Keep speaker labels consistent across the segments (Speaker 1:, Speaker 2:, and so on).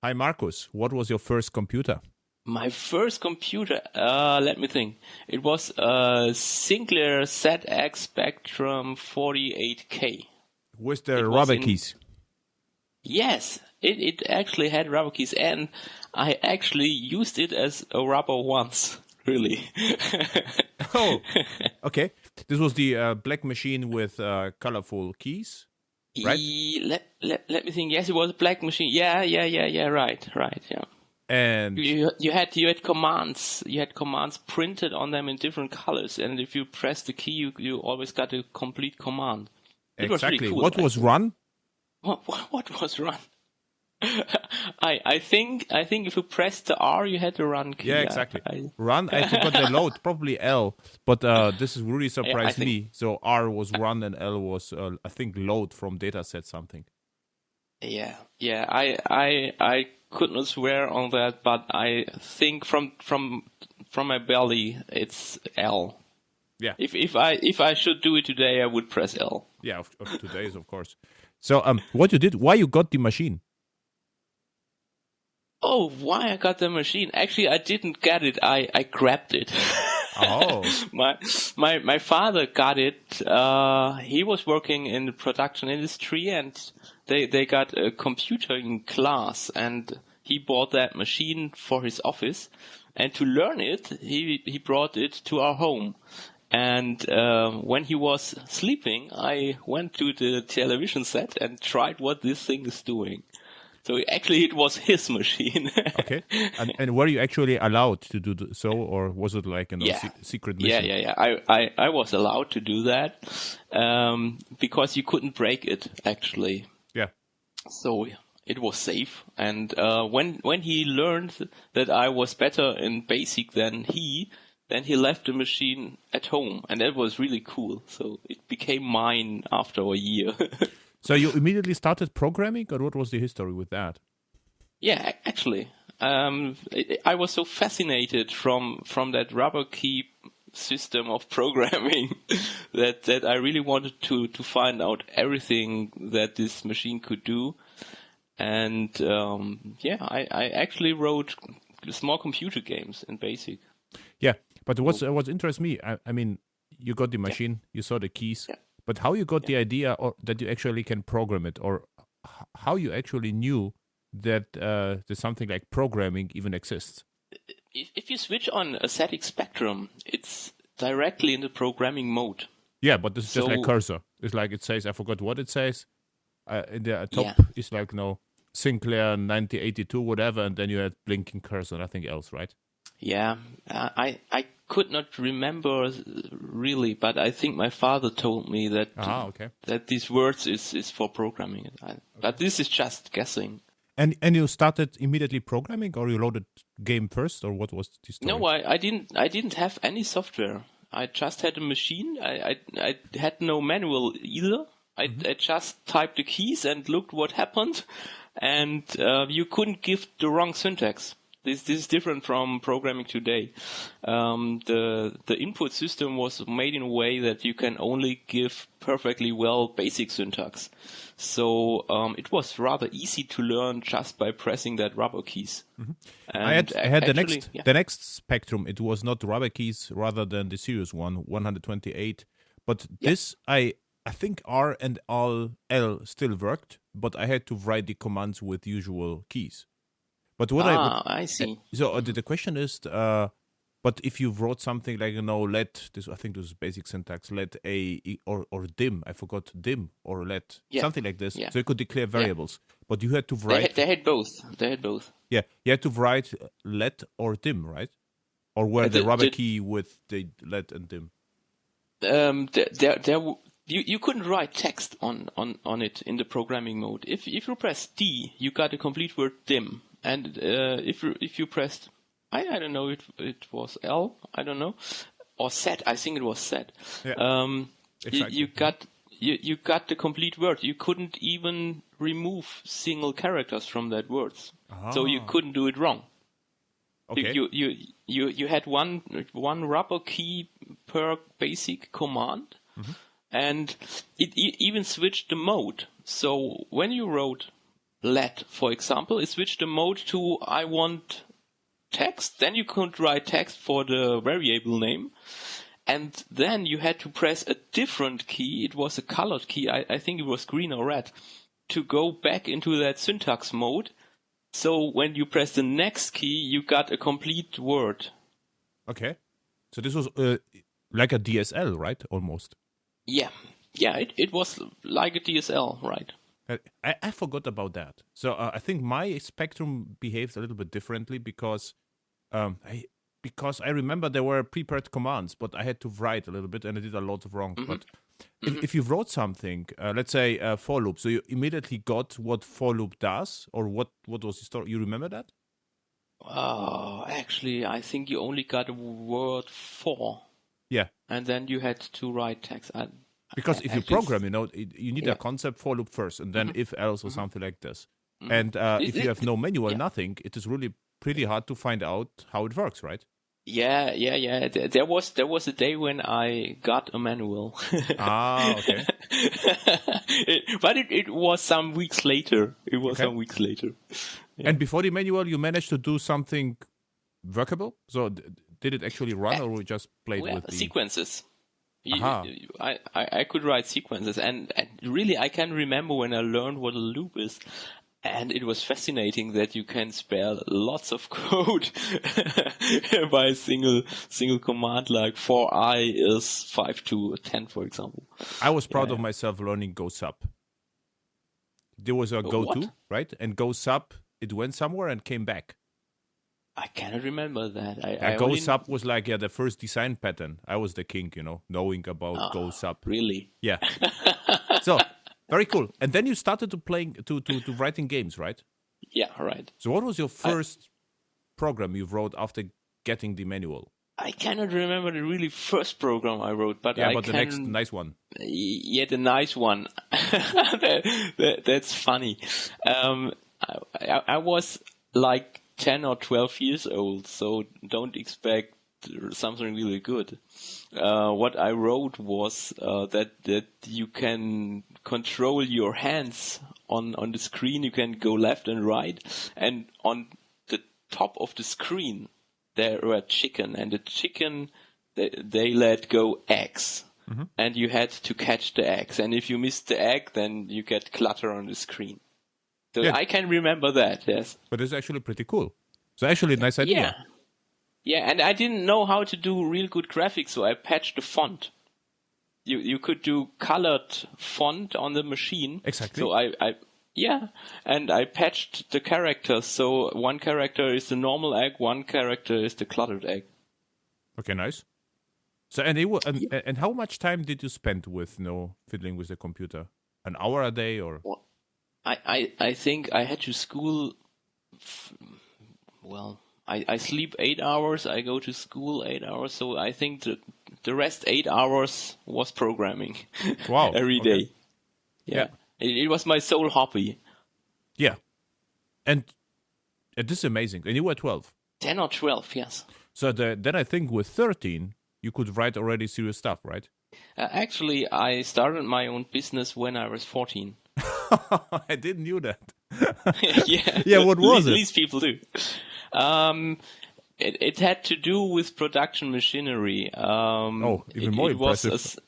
Speaker 1: Hi, Marcus. What was your first computer?
Speaker 2: My first computer, let me think. It was a Sinclair ZX Spectrum 48K.
Speaker 1: With the rubber keys.
Speaker 2: Yes, it actually had rubber keys, and I actually used it as a rubber once, really.
Speaker 1: Oh, okay. This was the black machine with colorful keys, right?
Speaker 2: Let me think. Yes, it was a black machine. Yeah. Right. Yeah.
Speaker 1: And
Speaker 2: you had commands. You had commands printed on them in different colors, and if you press the key, you always got a complete command. It
Speaker 1: exactly.
Speaker 2: was really cool.
Speaker 1: What was run?
Speaker 2: What was run? I think if you pressed the R, you had the run key.
Speaker 1: Yeah, exactly. Run. I forgot the load. Probably L. But this is really surprised me. So R was run and L was I think load from dataset something.
Speaker 2: Yeah. I could not swear on that, but I think from my belly it's L.
Speaker 1: Yeah.
Speaker 2: If I should do it today, I would press L.
Speaker 1: Yeah, of today's of course. So what you did? Why you got the machine?
Speaker 2: Oh, why I got the machine? Actually, I didn't get it. I grabbed it.
Speaker 1: Oh.
Speaker 2: my father got it. He was working in the production industry, and they got a computer in class, and he bought that machine for his office. And to learn it, he brought it to our home. And when he was sleeping, I went to the television set and tried what this thing is doing. So actually, it was his machine.
Speaker 1: Okay. And were you actually allowed to do so, or was it like secret mission?
Speaker 2: Yeah. I was allowed to do that because you couldn't break it, actually.
Speaker 1: Yeah.
Speaker 2: So it was safe. And when he learned that I was better in BASIC than he, then he left the machine at home. And that was really cool. So it became mine after a year.
Speaker 1: So you immediately started programming, or what was the history with that?
Speaker 2: Yeah, actually, I was so fascinated from that rubber key system of programming that I really wanted to find out everything that this machine could do. And I actually wrote small computer games in BASIC.
Speaker 1: Yeah, but what interests me, I mean, you got the machine, you saw the keys.
Speaker 2: Yeah.
Speaker 1: But how you got the idea or that you actually can program it, or how you actually knew that there's something like programming even exists?
Speaker 2: If you switch on a ZX Spectrum, it's directly in the programming mode.
Speaker 1: Yeah, but it's just like cursor. It's like it says, I forgot what it says. In the top is like Sinclair 9082, whatever, and then you had blinking cursor, nothing else, right?
Speaker 2: Yeah, I could not remember really, but I think my father told me that that these words is for programming. But this is just guessing.
Speaker 1: And you started immediately programming, or you loaded game first, or what was the story?
Speaker 2: No, I didn't have any software. I just had a machine. I had no manual either. I just typed the keys and looked what happened, and you couldn't give the wrong syntax. This is different from programming today. The input system was made in a way that you can only give perfectly well basic syntax. So it was rather easy to learn just by pressing that rubber keys.
Speaker 1: Mm-hmm. I had the next Spectrum. It was not rubber keys rather than the serious one, 128. But this I think R and L still worked, but I had to write the commands with usual keys. But
Speaker 2: I see.
Speaker 1: So the question is, but if you wrote something like let this, I think this is basic syntax, let a or dim, I forgot dim or let something like this. So you could declare variables, but you had to write.
Speaker 2: They had both.
Speaker 1: Yeah, you had to write let or dim, right? Or were the rubber key with the let and dim?
Speaker 2: You couldn't write text on it in the programming mode. If you press D, you got a complete word dim. And if you pressed, I don't know, it was L, I don't know, or Z. I think it was Z. Yeah. Exactly. You got the complete word. You couldn't even remove single characters from that words, so you couldn't do it wrong. Okay. You had one rubber key per basic command, and it even switched the mode. So when you wrote let, for example, switch the mode to I want text. Then you could write text for the variable name. And then you had to press a different key. It was a colored key. I think it was green or red, to go back into that syntax mode. So when you press the next key, you got a complete word.
Speaker 1: Okay. So this was like a DSL, right? Almost.
Speaker 2: Yeah. Yeah, it was like a DSL, right?
Speaker 1: I forgot about that. So I think my Spectrum behaves a little bit differently because I remember there were prepared commands, but I had to write a little bit and I did a lot of wrong. But if you wrote something, let's say for loop, so you immediately got what for loop does, or what was the story? You remember that?
Speaker 2: Actually, I think you only got a word for.
Speaker 1: Yeah.
Speaker 2: And then you had to write text.
Speaker 1: Because if you program, you need a concept for loop first, and then if else or something like this. And if you have no manual, nothing, it is really pretty hard to find out how it works, right?
Speaker 2: Yeah. There was a day when I got a manual.
Speaker 1: Okay.
Speaker 2: But it was some weeks later. Yeah.
Speaker 1: And before the manual, you managed to do something workable? So did it actually run, or we just played with the
Speaker 2: sequences? I could write sequences, and really I can remember when I learned what a loop is. And it was fascinating that you can spare lots of code by a single command, like for I is 5 to 10, for example.
Speaker 1: I was proud of myself learning go sub. There was a go to, right? And go sub, it went somewhere and came back.
Speaker 2: I cannot remember that.
Speaker 1: Go sub was like the first design pattern. I was the king, knowing about go sub.
Speaker 2: Really?
Speaker 1: Yeah. So. Very cool. And then you started to writing games, right?
Speaker 2: Yeah, right.
Speaker 1: So what was your first program you wrote after getting the manual?
Speaker 2: I cannot remember the really first program I wrote, but
Speaker 1: the next nice one.
Speaker 2: Yeah, the nice one. That's funny. I was like 10 or 12 years old, so don't expect something really good. What I wrote was that you can control your hands on the screen. You can go left and right, and on the top of the screen there were chicken, and the chicken they let go eggs, and you had to catch the eggs. And if you missed the egg, then you get clutter on the screen. So I can remember that. Yes,
Speaker 1: but it's actually pretty cool. So actually, a nice idea.
Speaker 2: Yeah. Yeah, and I didn't know how to do real good graphics, so I patched the font. You could do colored font on the machine.
Speaker 1: Exactly.
Speaker 2: So and I patched the characters. So one character is the normal egg, one character is the cluttered egg.
Speaker 1: Okay, nice. So and how much time did you spend with fiddling with the computer? An hour a day, or?
Speaker 2: Well, I think I had to school. I sleep 8 hours, I go to school 8 hours, so I think the rest 8 hours was programming.
Speaker 1: Wow.
Speaker 2: Every day. Yeah. It was my sole hobby.
Speaker 1: Yeah. And this is amazing. And you were 12?
Speaker 2: 10 or 12, yes.
Speaker 1: So then I think with 13, you could write already serious stuff, right?
Speaker 2: Actually, I started my own business when I was 14.
Speaker 1: I didn't know that.
Speaker 2: Yeah,
Speaker 1: what was it?
Speaker 2: These people do. It had to do with production machinery.
Speaker 1: Even more impressive.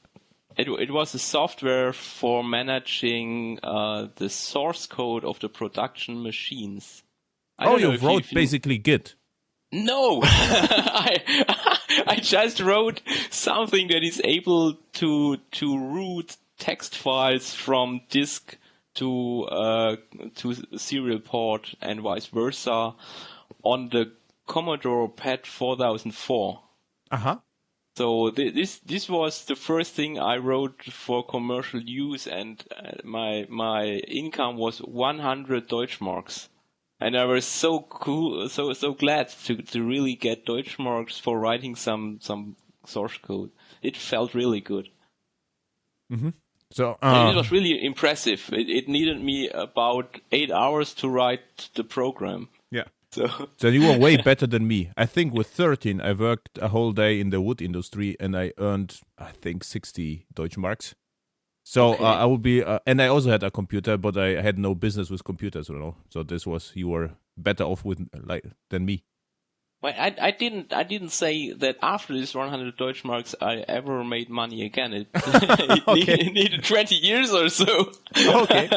Speaker 2: It was a software for managing the source code of the production machines.
Speaker 1: You wrote basically Git.
Speaker 2: No, I just wrote something that is able to route text files from disk to serial port and vice versa on the Commodore PAD 4004. So this was the first thing I wrote for commercial use, and my income was 100 Deutschmarks. And I was so cool, so glad to really get Deutschmarks for writing some source code. It felt really good.
Speaker 1: Mm-hmm. So
Speaker 2: it was really impressive. It needed me about 8 hours to write the program.
Speaker 1: Yeah.
Speaker 2: So
Speaker 1: you were way better than me. I think with 13, I worked a whole day in the wood industry, and I earned, I think, 60 Deutschmarks. So I would be, and I also had a computer, but I had no business with computers, So you were better off than me.
Speaker 2: Well, I didn't say that after this 100 Deutschmarks I ever made money again. It needed 20 years or so.
Speaker 1: Okay.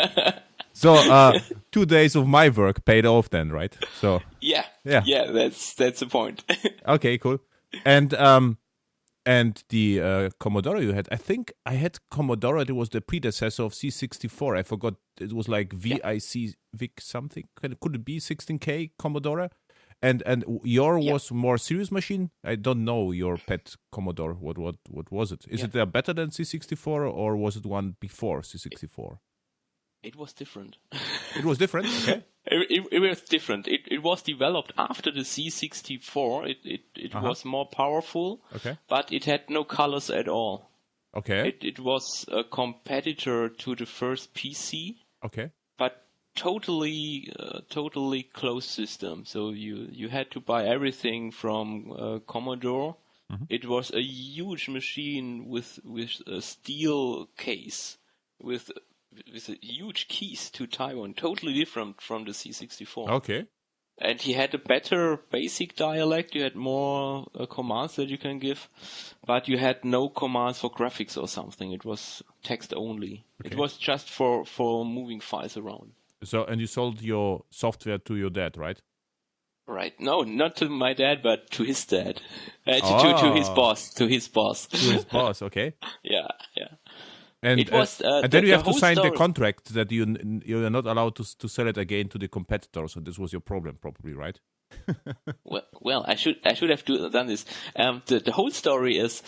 Speaker 1: So 2 days of my work paid off then, right? So
Speaker 2: yeah, that's the point.
Speaker 1: Okay, cool. And the Commodore you had, I think I had Commodore. It was the predecessor of C64. I forgot. It was like VIC something. Could it be 16K Commodore? And your was more serious machine. I don't know your pet Commodore. What was it? Is it better than C64 or was it one before C64?
Speaker 2: It was different.
Speaker 1: It was different. Okay.
Speaker 2: It was different. It was developed after the C64. It was more powerful.
Speaker 1: Okay.
Speaker 2: But it had no colors at all.
Speaker 1: Okay.
Speaker 2: It was a competitor to the first PC.
Speaker 1: Okay.
Speaker 2: But totally closed system. So you had to buy everything from Commodore. Mm-hmm. It was a huge machine with a steel case with huge keys to Taiwan, totally different from the C64.
Speaker 1: Okay.
Speaker 2: And he had a better basic dialect. You had more commands that you can give, but you had no commands for graphics or something. It was text only. Okay. It was just for moving files around.
Speaker 1: So, and you sold your software to your dad, right?
Speaker 2: Right. No, not to my dad, but to his dad. To his boss. To his boss.
Speaker 1: To his boss, okay.
Speaker 2: Yeah.
Speaker 1: And, and then you have to sign the contract that you're not allowed to sell it again to the competitor. So this was your problem, probably, right?
Speaker 2: well, I should have done this. The whole story is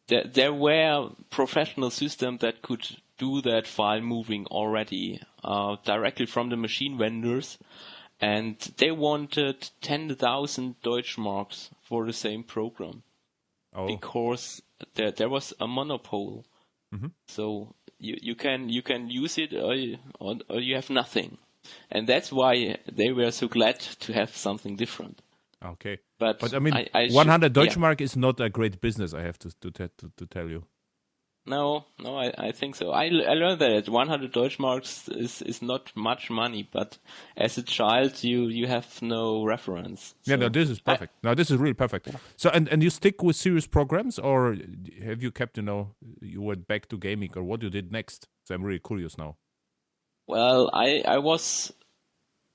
Speaker 2: there were professional systems that could do that file moving already directly from the machine vendors, and they wanted 10,000 Deutschmarks for the same program. Oh. Because there was a monopoly. Mm-hmm. So you can use it or you have nothing. And that's why they were so glad to have something different.
Speaker 1: Okay. But I mean, 100 Deutschmark is not a great business, I have to tell you.
Speaker 2: No, I think so. I learned that 100 Deutschmarks is not much money, but as a child, you have no reference. So
Speaker 1: yeah, no, this is perfect. This is really perfect. Yeah. So, and you stick with serious programs, or have you kept, you went back to gaming, or what you did next? So I'm really curious now.
Speaker 2: Well, I was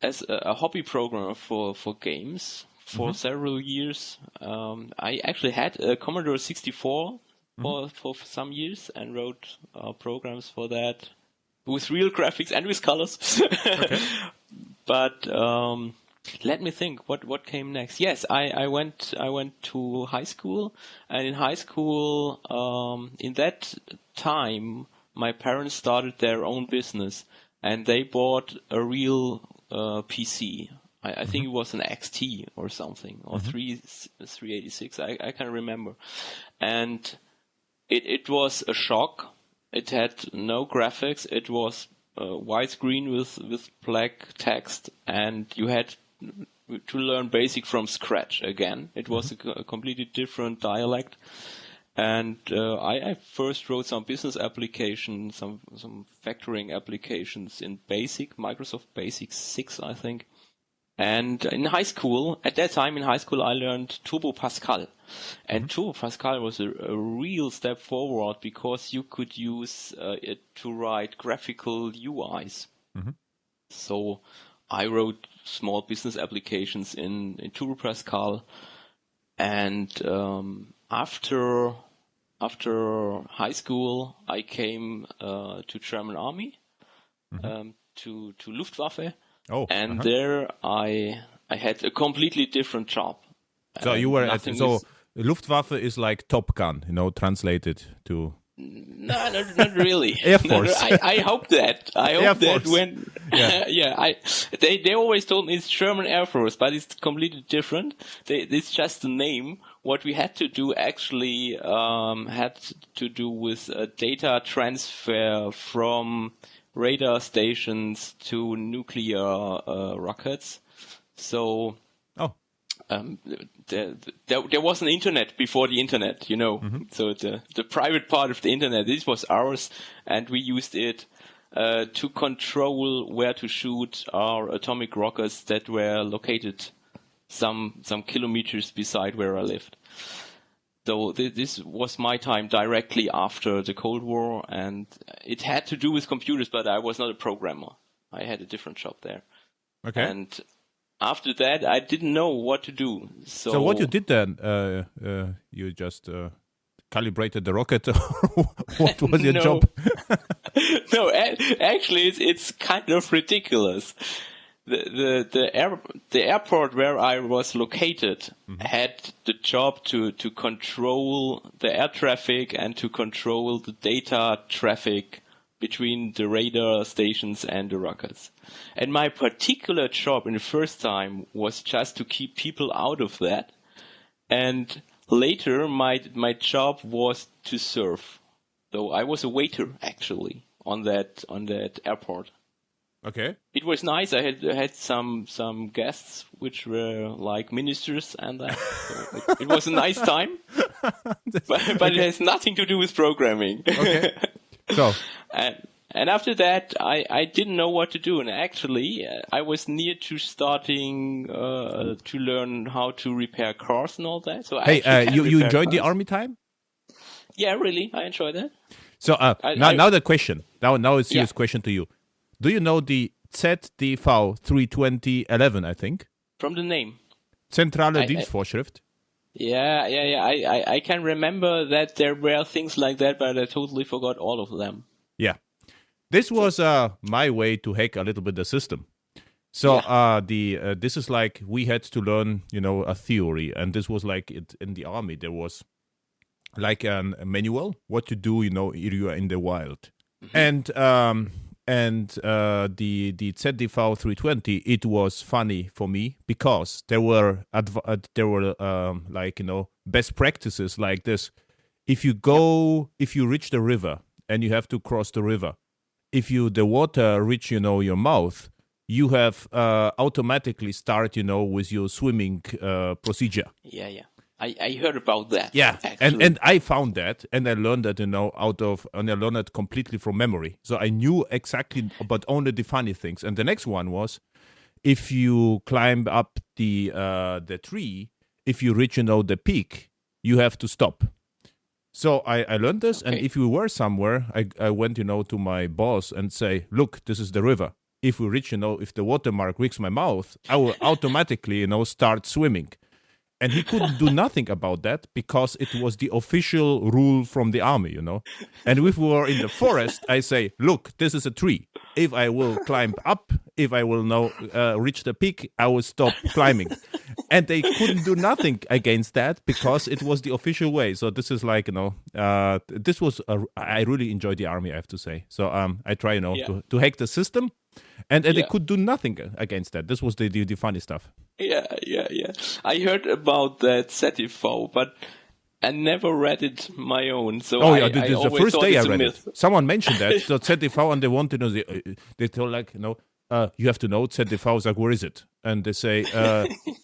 Speaker 2: as a hobby programmer for games for several years. I actually had a Commodore 64 for some years and wrote programs for that with real graphics and with colors. Okay. But let me think. What came next? Yes, I went to high school, and in high school, in that time, my parents started their own business, and they bought a real PC. I think it was an XT or something, or 386. I can't remember, and it was a shock. It had no graphics. It was widescreen with black text, and you had to learn BASIC from scratch again. It was a completely different dialect. And I first wrote some business applications, some factoring applications in BASIC, Microsoft BASIC 6, I think. And in high school, at that time in high school, I learned Turbo Pascal. And Turbo Pascal was a real step forward because you could use it to write graphical UIs. So I wrote small business applications in Turbo Pascal. And after high school, I came to German Army, to Luftwaffe. Oh, and there I had a completely different job.
Speaker 1: So you were Luftwaffe is like Top Gun, translated to.
Speaker 2: No, not really.
Speaker 1: Air Force.
Speaker 2: I hope that. I hope that when. They always told me it's German Air Force, but it's completely different. It's just the name. What we had to do actually had to do with data transfer from radar stations to nuclear rockets. So there was an internet before the internet, So the private part of the internet, this was ours, and we used it to control where to shoot our atomic rockets that were located some kilometers beside where I lived. So this was my time directly after the Cold War, and it had to do with computers, but I was not a programmer. I had a different job there. Okay. And after that, I didn't know what to do. So
Speaker 1: what you did then? You just calibrated the rocket, or what was your job?
Speaker 2: No, actually, it's kind of ridiculous. The airport where I was located had the job to control the air traffic and to control the data traffic between the radar stations and the rockets. And my particular job in the first time was just to keep people out of that. And later, my job was to serve. So I was a waiter, actually, on that airport.
Speaker 1: Okay.
Speaker 2: It was nice. I had some guests which were like ministers and that. So it was a nice time. But it has nothing to do with programming.
Speaker 1: Okay. So.
Speaker 2: And after that, I didn't know what to do. And actually, I was near to starting to learn how to repair cars and all that. So
Speaker 1: you enjoyed the army time?
Speaker 2: Yeah, really. I enjoyed that.
Speaker 1: So now the question. Now a serious question to you. Do you know the ZDV 32011, I think?
Speaker 2: From the name.
Speaker 1: Zentrale Dienstvorschrift.
Speaker 2: Yeah. I can remember that there were things like that, but I totally forgot all of them.
Speaker 1: Yeah. This was my way to hack a little bit the system. So this is like we had to learn, a theory. And this was like in the army. There was like a manual, what to do, if you are in the wild. Mm-hmm. And the ZDV 320, it was funny for me because there were best practices like this. If you reach the river and you have to cross the river, if the water reach your mouth, you have automatically start with your swimming procedure.
Speaker 2: Yeah. I heard about that.
Speaker 1: Yeah, and I found that, and I learned that, and I learned it completely from memory. So I knew exactly, but only the funny things. And the next one was, if you climb up the tree, if you reach, the peak, you have to stop. So I learned this, and if we were somewhere, I went, to my boss and say, look, this is the river. If we reach, if the watermark reaches my mouth, I will automatically, start swimming. And he couldn't do nothing about that because it was the official rule from the army, And if we were in the forest, I say, look, this is a tree. If I will climb up, if I will now reach the peak, I will stop climbing. And they couldn't do nothing against that because it was the official way. So this is like, this was, I really enjoyed the army, I have to say. So I try, to hack the system. And they could do nothing against that. This was the funny stuff.
Speaker 2: Yeah. I heard about that ZDV, but I never read it my own. So
Speaker 1: the first day I read it. Someone mentioned that. So ZDV, and they want to know, they told like, you have to know ZDV. I was like, where is it? And they say,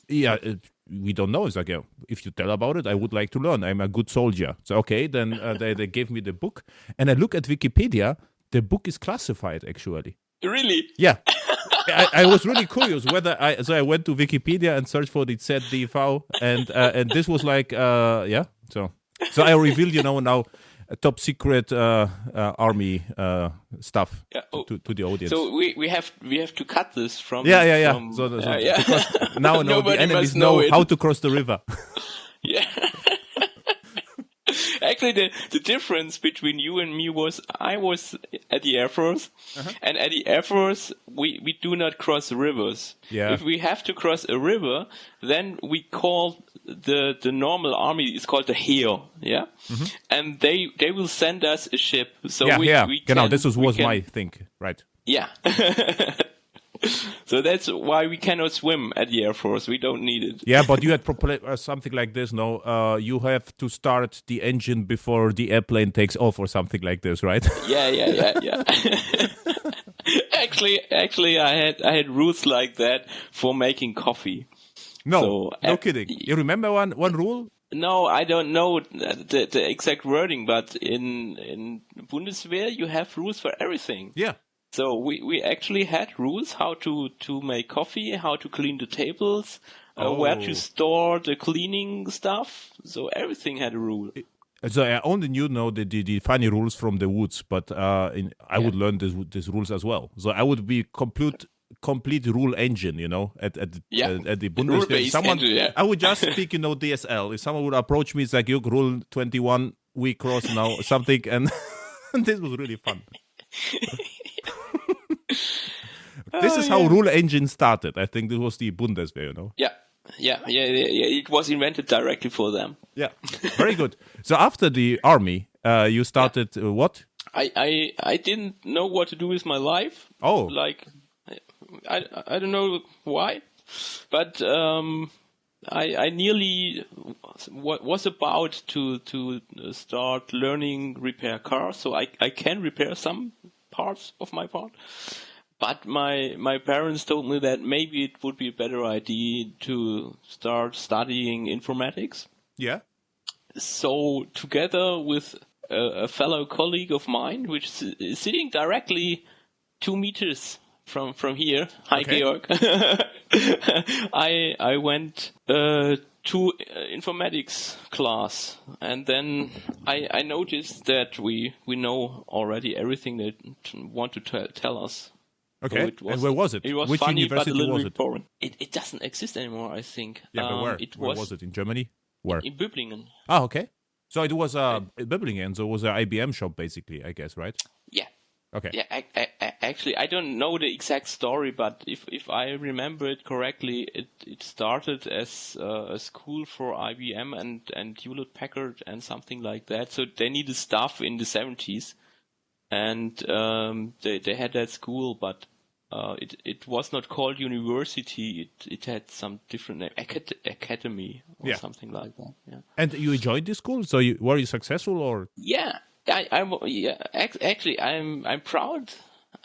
Speaker 1: we don't know. It's like, if you tell about it, I would like to learn. I'm a good soldier. So, okay, then they gave me the book. And I look at Wikipedia. The book is classified, actually.
Speaker 2: Really?
Speaker 1: Yeah. I was really curious so I went to Wikipedia and searched for the ZDV, and this was like, So I revealed, now top secret army stuff to the audience.
Speaker 2: So we have to cut this from.
Speaker 1: Yeah. Because now the enemies know how to cross the river.
Speaker 2: Yeah. Actually, the difference between you and me was I was at the Air Force, and at the Air Force, we do not cross rivers.
Speaker 1: Yeah.
Speaker 2: If we have to cross a river, then we call the normal army is called the Heer, yeah? Mm-hmm. And they will send us a ship. So we can,
Speaker 1: this was my thing, right?
Speaker 2: Yeah. So that's why we cannot swim at the Air Force. We don't need it.
Speaker 1: Yeah, but you had something like this, no? You have to start the engine before the airplane takes off or something like this, right?
Speaker 2: Yeah. Actually, I had rules like that for making coffee.
Speaker 1: No, no kidding. You remember one rule?
Speaker 2: No, I don't know the exact wording, but in Bundeswehr you have rules for everything.
Speaker 1: Yeah.
Speaker 2: So we actually had rules how to make coffee, how to clean the tables, where to store the cleaning stuff. So everything had a rule.
Speaker 1: So I only knew the funny rules from the woods, but I would learn these rules as well. So I would be complete rule engine, at the Bundeswehr. Someone, I would just speak, DSL. If someone would approach me, it's like, you rule 21, we cross now, something, and this was really fun. This is how rule engine started. I think this was the Bundeswehr,
Speaker 2: Yeah. It was invented directly for them.
Speaker 1: Yeah, very good. So after the army, you started what?
Speaker 2: I didn't know what to do with my life.
Speaker 1: Oh,
Speaker 2: like I don't know why, but I nearly was about to start learning repair cars, so I can repair some parts of my part. But my parents told me that maybe it would be a better idea to start studying informatics.
Speaker 1: Yeah.
Speaker 2: So together with a fellow colleague of mine, which is sitting directly 2 meters from here, hi Georg, I went to informatics class, and then I noticed that we know already everything they want to tell us.
Speaker 1: Okay,
Speaker 2: So
Speaker 1: and where was it?
Speaker 2: It was
Speaker 1: Which
Speaker 2: funny,
Speaker 1: university
Speaker 2: but a little
Speaker 1: was
Speaker 2: bit boring. It doesn't exist anymore, I think.
Speaker 1: Yeah, but where? Where was it? In Germany? Where?
Speaker 2: In Böblingen.
Speaker 1: Ah, okay. So it was Böblingen, so it was an IBM shop, basically, I guess, right?
Speaker 2: Yeah.
Speaker 1: Okay.
Speaker 2: Yeah, actually, I don't know the exact story, but if I remember it correctly, it started as a school for IBM and Hewlett-Packard and something like that. So they needed staff in the 70s. And they had that school, but it was not called university. It had some different name, academy or something like that. Yeah.
Speaker 1: And you enjoyed this school? So were you successful or?
Speaker 2: Yeah, actually, I'm proud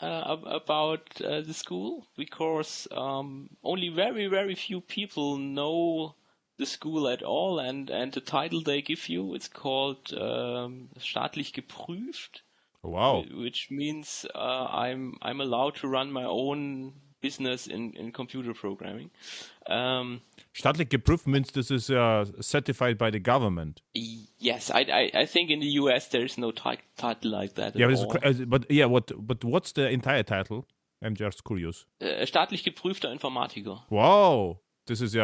Speaker 2: about the school because only very, very few people know the school at all, and the title they give you, it's called staatlich geprüft.
Speaker 1: Wow.
Speaker 2: Which means I'm allowed to run my own business in computer programming.
Speaker 1: Staatlich geprüft means this is certified by the government.
Speaker 2: Yes, I think in the US there is no title like that.
Speaker 1: Yeah, but what's the entire title? I'm just curious.
Speaker 2: Staatlich geprüfter Informatiker.
Speaker 1: Wow. This is you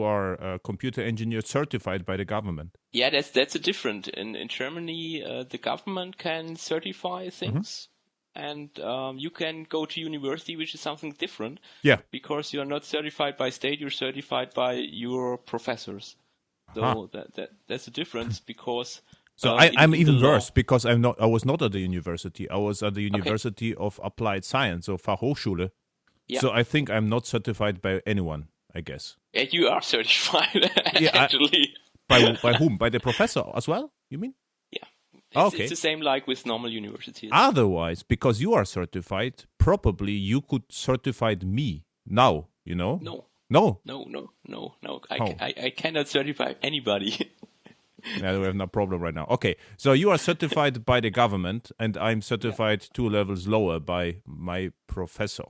Speaker 1: are a computer engineer certified by the government.
Speaker 2: Yeah, that's a different. In Germany, the government can certify things, and you can go to university, which is something different.
Speaker 1: Yeah.
Speaker 2: Because you're not certified by state, you're certified by your professors. So that's a difference because.
Speaker 1: So I'm even worse because I was not at the university. I was at the University of Applied Science, so Fachhochschule. Yeah. So I think I'm not certified by anyone, I guess.
Speaker 2: Yeah, you are certified, actually.
Speaker 1: By whom? By the professor as well, you mean?
Speaker 2: Yeah.
Speaker 1: Okay.
Speaker 2: It's the same like with normal universities.
Speaker 1: Otherwise, because you are certified, probably you could certify me now, No?
Speaker 2: No. I cannot certify anybody.
Speaker 1: Yeah, we have no problem right now. Okay, so you are certified by the government, and I'm certified 2 levels lower by my professor.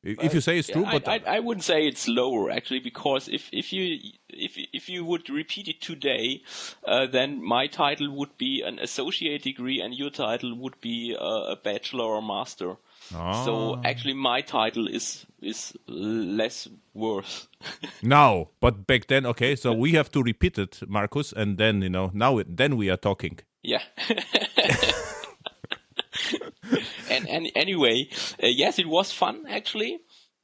Speaker 1: If you say it's true, but
Speaker 2: I wouldn't say it's lower actually, because if you would repeat it today, then my title would be an associate degree, and your title would be a bachelor or master.
Speaker 1: Oh.
Speaker 2: So actually, my title is less worth.
Speaker 1: No, but back then, okay. So we have to repeat it, Marcus, and then then we are talking.
Speaker 2: Yeah. And anyway, yes, it was fun actually,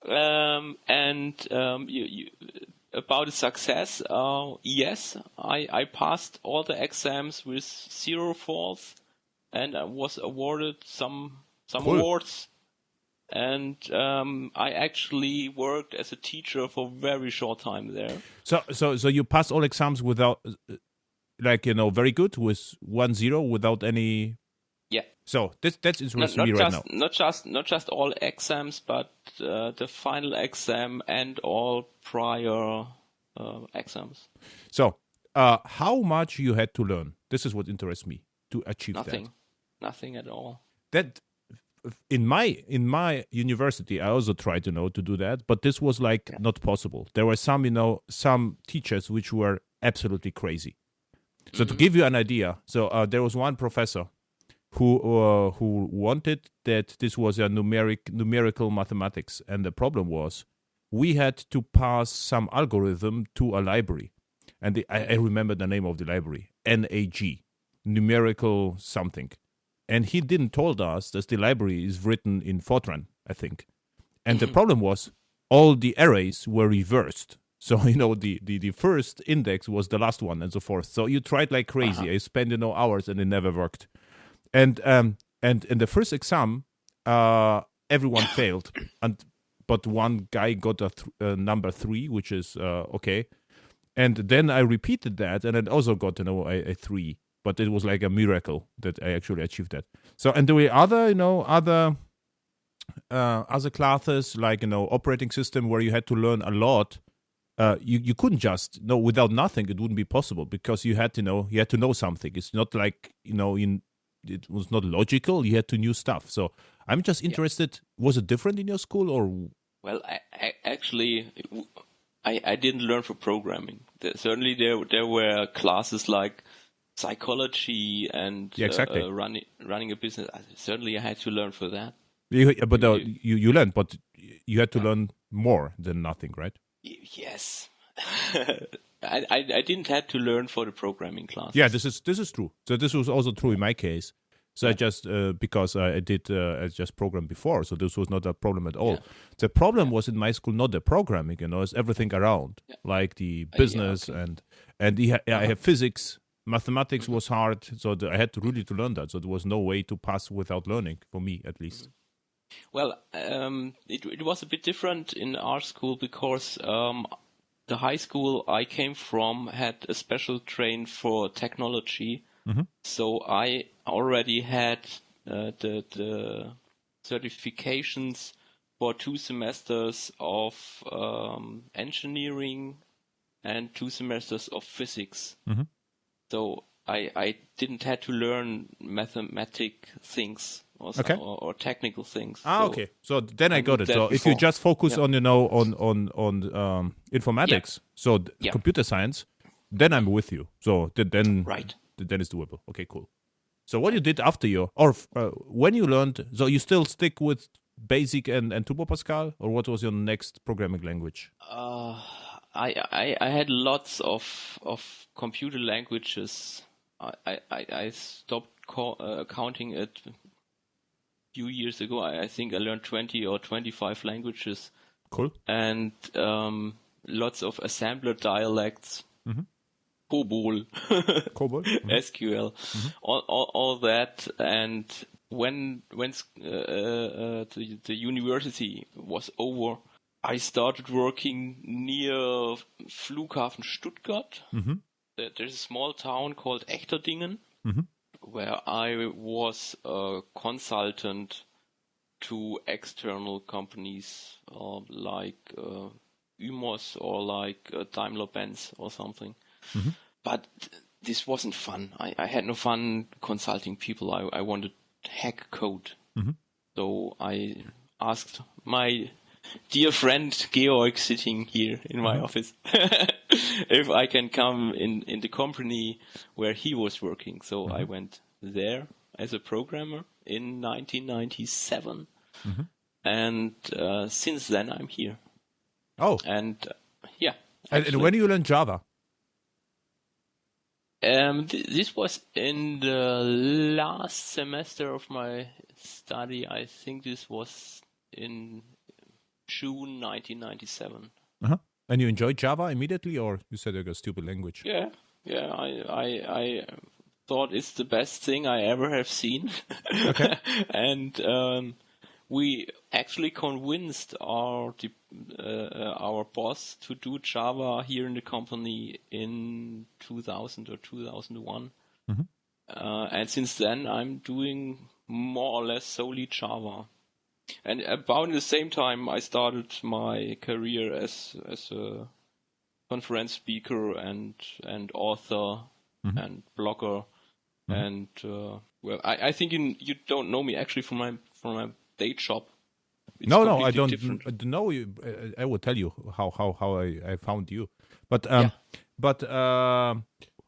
Speaker 2: and you about the success. Yes, I passed all the exams with 0 faults, and I was awarded some awards. And I actually worked as a teacher for a very short time there.
Speaker 1: So you passed all exams without, very good with 1-0 without any.
Speaker 2: Yeah.
Speaker 1: So that's interesting me right now.
Speaker 2: Not just all exams, but the final exam and all prior exams.
Speaker 1: So how much you had to learn? This is what interests me to achieve that.
Speaker 2: Nothing at all.
Speaker 1: That in my university, I also tried to do that, but this was not possible. There were some teachers which were absolutely crazy. So to give you an idea, there was one professor who wanted that this was a numerical mathematics, and the problem was we had to pass some algorithm to a library, and I remember the name of the library, NAG, numerical something. And he didn't told us that the library is written in Fortran, I think. And the problem was all the arrays were reversed. So, the first index was the last one and so forth. So you tried like crazy. I spent, hours and it never worked. And in the first exam, everyone failed. But one guy got a number 3, which is okay. And then I repeated that and I also got, a 3. But it was like a miracle that I actually achieved that. So, and there were other classes like, operating system where you had to learn a lot. You couldn't just, without nothing, it wouldn't be possible because you had to know something. It's not like, it was not logical. You had to know stuff. So I'm just interested, was it different in your school or?
Speaker 2: Well, actually, I didn't learn for programming. Certainly there were classes like psychology and
Speaker 1: exactly.
Speaker 2: running a business. Certainly I had to learn for that.
Speaker 1: You learned, but you had to learn more than nothing, right?
Speaker 2: Yes. I didn't have to learn for the programming class.
Speaker 1: Yeah, this is true. So this was also true in my case. So I just because I just programmed before, so this was not a problem at all. Yeah. The problem was in my school not the programming, it's everything around, like the business and I have physics. Mathematics was hard, so I had to really learn that. So there was no way to pass without learning, for me at least.
Speaker 2: Well, it was a bit different in our school because the high school I came from had a special train for technology. So I already had the certifications for 2 semesters of engineering and 2 semesters of physics. So I didn't have to learn mathematic things or technical things.
Speaker 1: Okay. So then I got it. So if you just focus on informatics, computer science, then I'm with you. So then it's doable. Okay, cool. So what you did after when you learned, so you still stick with BASIC and Turbo Pascal, or what was your next programming language?
Speaker 2: I had lots of computer languages. I stopped counting it a few years ago. I think I learned 20 or 25 languages.
Speaker 1: Cool.
Speaker 2: And lots of assembler dialects. COBOL, SQL, all that. And when the university was over, I started working near Flughafen Stuttgart. There's a small town called Echterdingen, where I was a consultant to external companies like Umos or like Daimler-Benz or something. But this wasn't fun. I had no fun consulting people. I wanted to hack code. So I asked my dear friend Georg sitting here in my office if I can come in the company where he was working. So I went there as a programmer in 1997. And since then I'm here.
Speaker 1: Oh.
Speaker 2: And yeah.
Speaker 1: And when you learned Java?
Speaker 2: This was in the last semester of my study. I think this was in June 1997.
Speaker 1: And you enjoyed Java immediately, or you said it was a stupid language?
Speaker 2: Yeah. I thought it's the best thing I ever have seen.
Speaker 1: Okay.
Speaker 2: And we actually convinced our boss to do Java here in the company in 2000 or 2001. And since then, I'm doing more or less solely Java. And about the same time, I started my career as a conference speaker and author and blogger. And well, I think you don't know me actually from my day job. It's
Speaker 1: no, I don't
Speaker 2: different.
Speaker 1: know you. I will tell you how I found you. But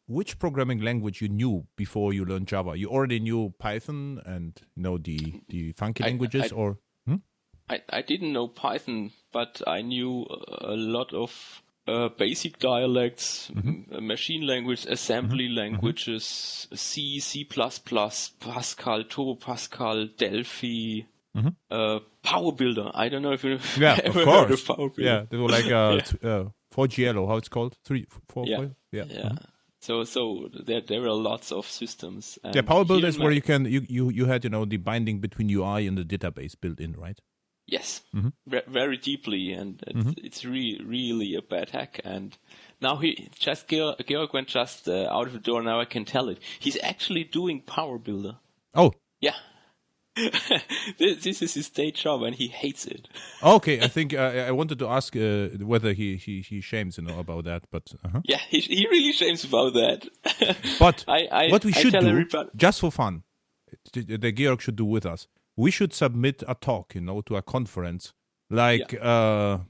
Speaker 1: which programming language you knew before you learned Java? You already knew Python and the funky languages, or?
Speaker 2: I didn't know Python, but I knew a lot of basic dialects, machine language, assembly languages, C, C++, Pascal, Turbo Pascal, Delphi, Power Builder. I don't know if you've ever heard of Power Builder.
Speaker 1: Yeah, they were like 4GL, or how it's called, 3, 4,
Speaker 2: yeah.
Speaker 1: 5? Yeah.
Speaker 2: So there are lots of systems.
Speaker 1: And Power Builder is where you had the binding between UI and the database built in, right?
Speaker 2: Yes, very deeply, and it's really a bad hack. And now Georg went just out of the door. Now I can tell it. He's actually doing Power Builder.
Speaker 1: Oh,
Speaker 2: yeah. This is his day job, and he hates it.
Speaker 1: Okay, I think I wanted to ask whether he shames about that, but
Speaker 2: yeah, he really shames about that.
Speaker 1: But what we should do, just for fun, the Georg should do with us. We should submit a talk, to a conference, like the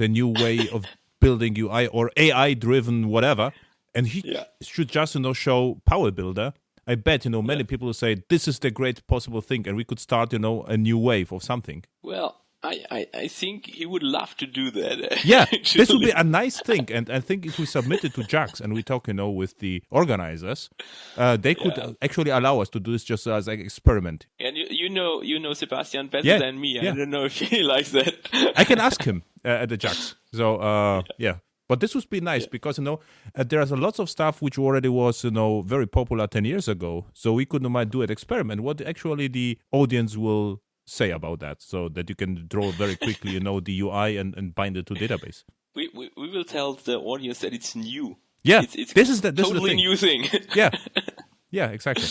Speaker 1: new way of building UI or AI-driven whatever, and he should just, show Power Builder. I bet, many people will say, this is the great possible thing, and we could start, a new wave of something.
Speaker 2: Well, I think he would love to do that.
Speaker 1: Yeah, this would be a nice thing, and I think if we submit it to JAX and we talk, with the organizers, they could actually allow us to do this just as an experiment.
Speaker 2: And you know Sebastian better than me. I don't know if he likes that.
Speaker 1: I can ask him at the JAX. So yeah. But this would be nice because there is lots of stuff which already was very popular 10 years ago. So we could do an experiment. What actually the audience will say about that, so that you can draw very quickly, the UI and bind it to database.
Speaker 2: We will tell the audience that it's new.
Speaker 1: Yeah,
Speaker 2: this
Speaker 1: is the
Speaker 2: totally new thing.
Speaker 1: yeah, exactly.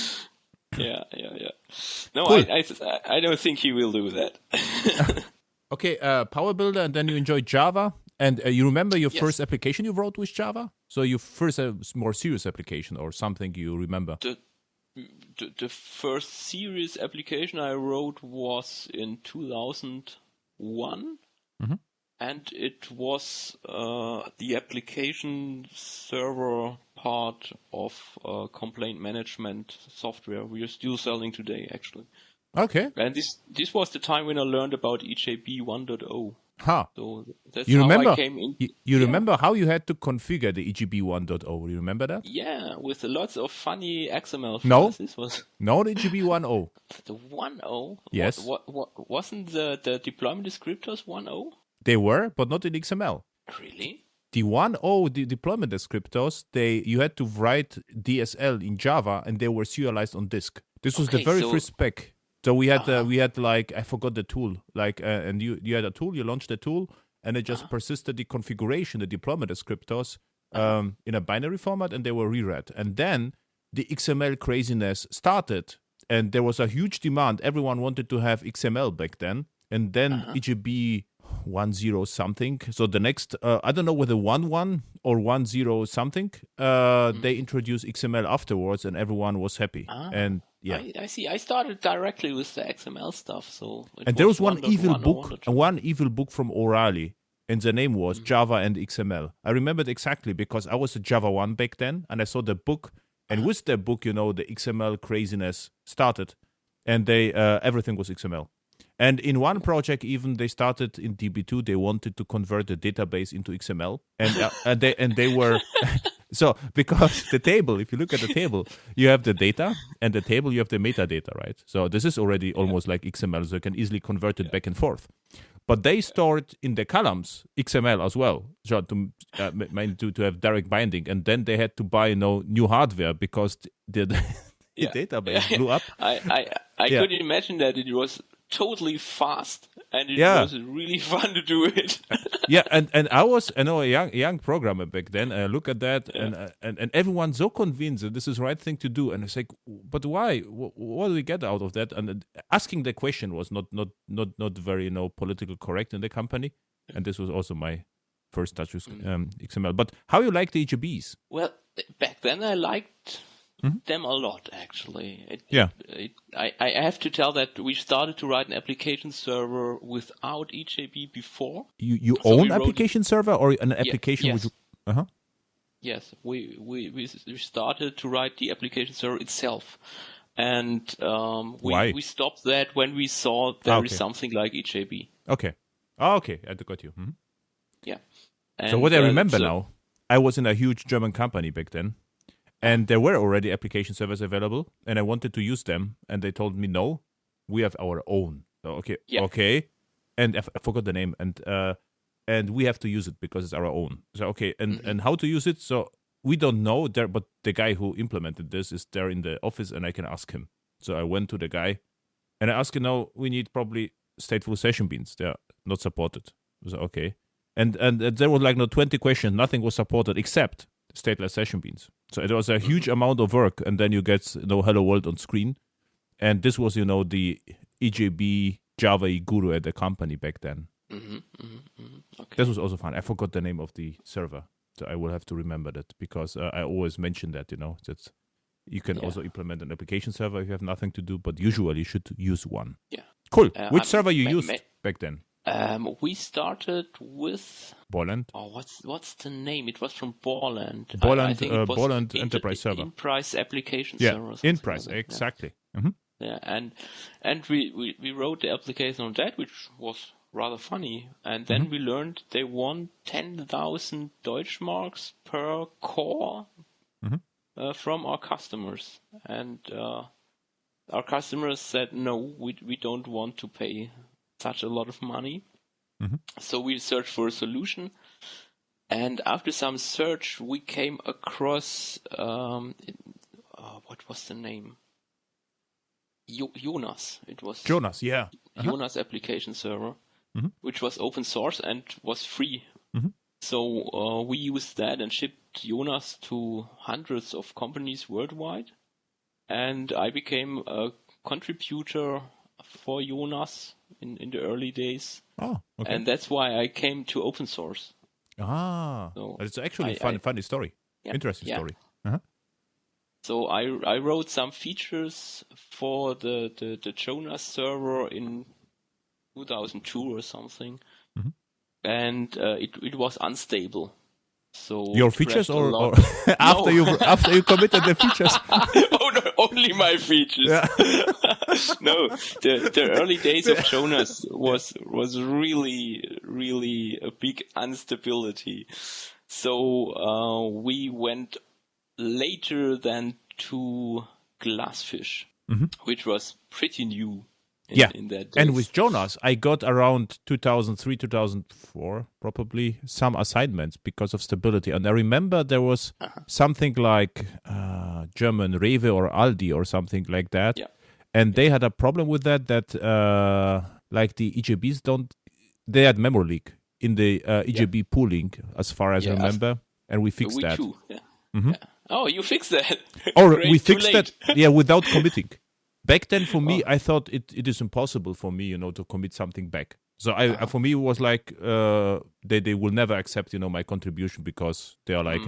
Speaker 2: Yeah. No,
Speaker 1: cool.
Speaker 2: I don't think he will do that.
Speaker 1: Okay, Power Builder, and then you enjoyed Java. And you remember your first application you wrote with Java? So your first more serious application or something you remember?
Speaker 2: The first serious application I wrote was in 2001. And it was the application server part of complaint management software we are still selling today, actually.
Speaker 1: Okay.
Speaker 2: And this was the time when I learned about EJB 1.0.
Speaker 1: Huh.
Speaker 2: So that's
Speaker 1: you
Speaker 2: how
Speaker 1: remember,
Speaker 2: I came in.
Speaker 1: You remember how you had to configure the EJB 1.0? You remember that?
Speaker 2: Yeah, with lots of funny XML files.
Speaker 1: No,
Speaker 2: this was
Speaker 1: no, the EJB 1.0.
Speaker 2: The 1.0?
Speaker 1: Yes.
Speaker 2: What wasn't the deployment descriptors 1.0?
Speaker 1: They were, but not in XML.
Speaker 2: Really?
Speaker 1: The 1.0, the deployment descriptors, you had to write DSL in Java, and they were serialized on disk. This was the very first spec. So we had like, I forgot the tool, like, and you had a tool, you launched the tool, and it just persisted the configuration, the deployment descriptors in a binary format, and they were reread. And then the XML craziness started, and there was a huge demand. Everyone wanted to have XML back then. And then EJB 1.0 something. So the next, I don't know whether 1.1 or 1.0 something, they introduced XML afterwards, and everyone was happy. And yeah,
Speaker 2: I see. I started directly with the XML stuff. So
Speaker 1: and there was one evil book from O'Reilly, and the name was Java and XML. I remembered exactly because I was a Java 1 back then, and I saw the book, and with the book, the XML craziness started, and they everything was XML. And in one project, even they started in DB2. They wanted to convert the database into XML, and they were so because the table. If you look at the table, you have the data, and the table you have the metadata, right? So this is already almost like XML, so you can easily convert it back and forth. But they stored in the columns XML as well, so to have direct binding, and then they had to buy new hardware because the database blew up.
Speaker 2: I could imagine that it was totally fast and it was really fun to do it.
Speaker 1: and I was a young programmer back then. I look at that, and everyone's so convinced that this is the right thing to do, and it's like, but why? What do we get out of that? And asking the question was not very political correct in the company, and this was also my first touch with XML. But how you like the EJBs?
Speaker 2: Well, back then I liked them a lot, actually. I have to tell that we started to write an application server without EJB before.
Speaker 1: You own application server or an application?
Speaker 2: Yes.
Speaker 1: Uh-huh.
Speaker 2: Yes, we started to write the application server itself. And we stopped that when we saw there is something like EJB.
Speaker 1: Okay. Oh, okay. I got you. Mm-hmm.
Speaker 2: Yeah.
Speaker 1: And, so what I remember now, I was in a huge German company back then. And there were already application servers available, and I wanted to use them, and they told me, no, we have our own. So, okay. And I forgot the name, and we have to use it because it's our own. So, okay, and how to use it? So we don't know, but the guy who implemented this is there in the office, and I can ask him. So I went to the guy, and I asked him, no, we need probably stateful session beans. They're not supported. So, okay. And there was 20 questions. Nothing was supported except stateless session beans. So it was a huge amount of work, and then you get hello world on screen. And this was the EJB Java guru at the company back then. Okay. This was also fun. I forgot the name of the server, so I will have to remember that, because I always mention that that you can also implement an application server if you have nothing to do, but usually you should use one.
Speaker 2: Yeah.
Speaker 1: Cool. Which server you used back then?
Speaker 2: We started with
Speaker 1: Borland.
Speaker 2: Oh, what's the name? It was from Borland.
Speaker 1: Borland Enterprise Server.
Speaker 2: Enterprise Application Server.
Speaker 1: Yeah, Enterprise, exactly. Mm-hmm.
Speaker 2: Yeah, and we wrote the application on that, which was rather funny. And then we learned they want 10,000 Deutschmarks per core from our customers, and our customers said no, we don't want to pay such a lot of money. So we searched for a solution, and after some search we came across what was the name? Jonas. It was
Speaker 1: Jonas, yeah.
Speaker 2: Jonas application server, which was open source and was free. So we used that and shipped Jonas to hundreds of companies worldwide, and I became a contributor for Jonas in the early days.
Speaker 1: Oh, okay.
Speaker 2: And that's why I came to open source.
Speaker 1: So it's actually a funny story. Interesting story.
Speaker 2: So I wrote some features for the Jonas server in 2002 or something, and it was unstable. So
Speaker 1: your features, or after you committed the features?
Speaker 2: Oh no, only my features. Yeah. No, the early days of Jonas was really a big instability. So we went later than to Glassfish, which was pretty new. In that days.
Speaker 1: And with Jonas, I got around 2003, 2004, probably some assignments because of stability. And I remember there was something like German Rewe or Aldi or something like that. Yeah. And they had a problem with that like the EJBs they had memory leak in the EJB pooling, as far as I remember. And we fixed that.
Speaker 2: Too. Yeah. Yeah. Oh, you fixed that.
Speaker 1: Or we fixed that, without committing. Back then, for me, I thought it is impossible for me, to commit something back. So for me, it was like they will never accept, my contribution, because they are like,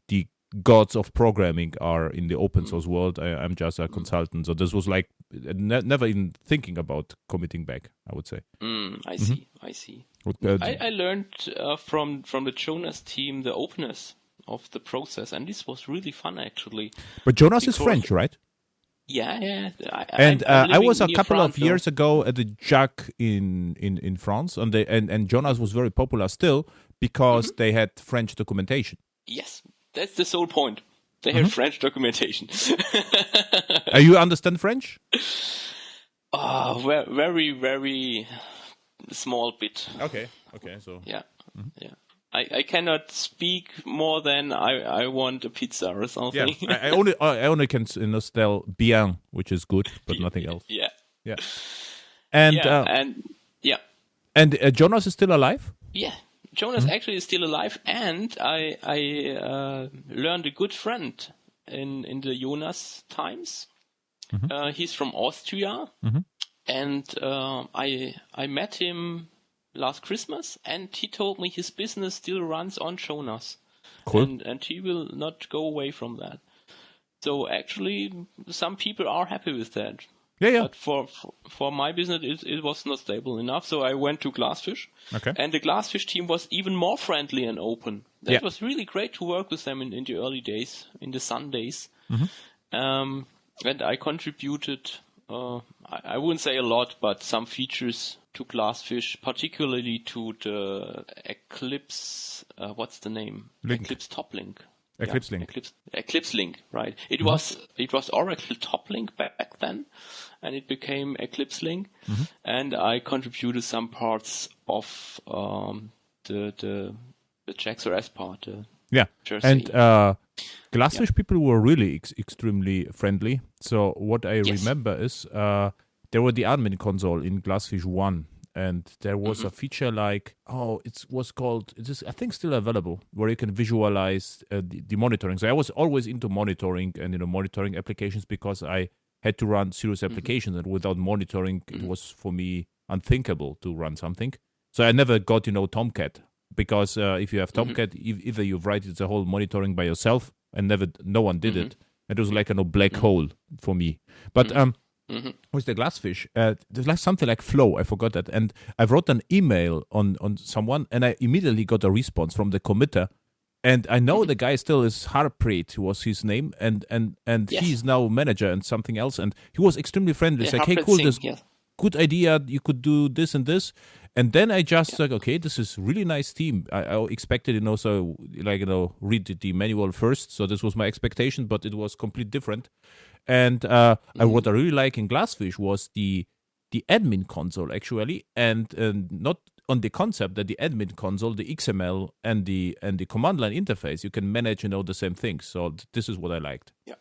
Speaker 1: the gods of programming are in the open source world. I'm just a consultant. So this was like never even thinking about committing back, I would say.
Speaker 2: I see. I learned from the Jonas team the openness of the process, and this was really fun, actually.
Speaker 1: But Jonas is French, right?
Speaker 2: Yeah.
Speaker 1: I was a couple of years ago at the JAC in France, and Jonas was very popular still because they had French documentation.
Speaker 2: Yes, that's the sole point. They have French documentation.
Speaker 1: You understand French?
Speaker 2: Very, very small bit.
Speaker 1: Okay. So
Speaker 2: yeah. I cannot speak more than I want a pizza or something.
Speaker 1: Yeah, I only can spell bien, which is good, but nothing else.
Speaker 2: Yeah.
Speaker 1: And
Speaker 2: And
Speaker 1: Jonas is still alive?
Speaker 2: Yeah, Jonas actually is still alive, and I learned a good friend in the Jonas times. He's from Austria, and I met him last Christmas, and he told me his business still runs on Jonas.
Speaker 1: Cool.
Speaker 2: And he will not go away from that. So actually, some people are happy with that.
Speaker 1: Yeah.
Speaker 2: But for my business, it was not stable enough. So I went to Glassfish.
Speaker 1: Okay.
Speaker 2: And the Glassfish team was even more friendly and open. That was really great to work with them in the early days, in the Sundays. And I contributed, I wouldn't say a lot, but some features to Glassfish, particularly to the Eclipse, what's the name?
Speaker 1: Link.
Speaker 2: Eclipse Top Link.
Speaker 1: Eclipse Link.
Speaker 2: Eclipse Link, right. It was Oracle Top Link back then, and it became Eclipse Link, and I contributed some parts of the JaxRS part. Jersey.
Speaker 1: And Glassfish people were really extremely friendly. So what I remember is there were the admin console in Glassfish 1. And there was a feature like, it is I think still available, where you can visualize the monitoring. So I was always into monitoring and monitoring applications because I had to run serious applications, and without monitoring, it was for me unthinkable to run something. So I never got Tomcat, because if you have Tomcat, either you write the whole monitoring by yourself, and no one did it. It was like a black hole for me. But with the Glassfish, there's like something like Flow. I forgot that, and I wrote an email on someone, and I immediately got a response from the committer. And I know the guy still is Harpreet was his name, and he's now manager and something else, and he was extremely friendly. It's like, hey, cool, this good idea. You could do this and this. And then I just like, okay, this is really nice team. I expected, so like, read the manual first. So this was my expectation, but it was completely different. And what I really like in Glassfish was the admin console, actually, and not on the concept that the admin console, the XML and the command line interface, you can manage, the same thing. So this is what I liked.
Speaker 2: Yeah.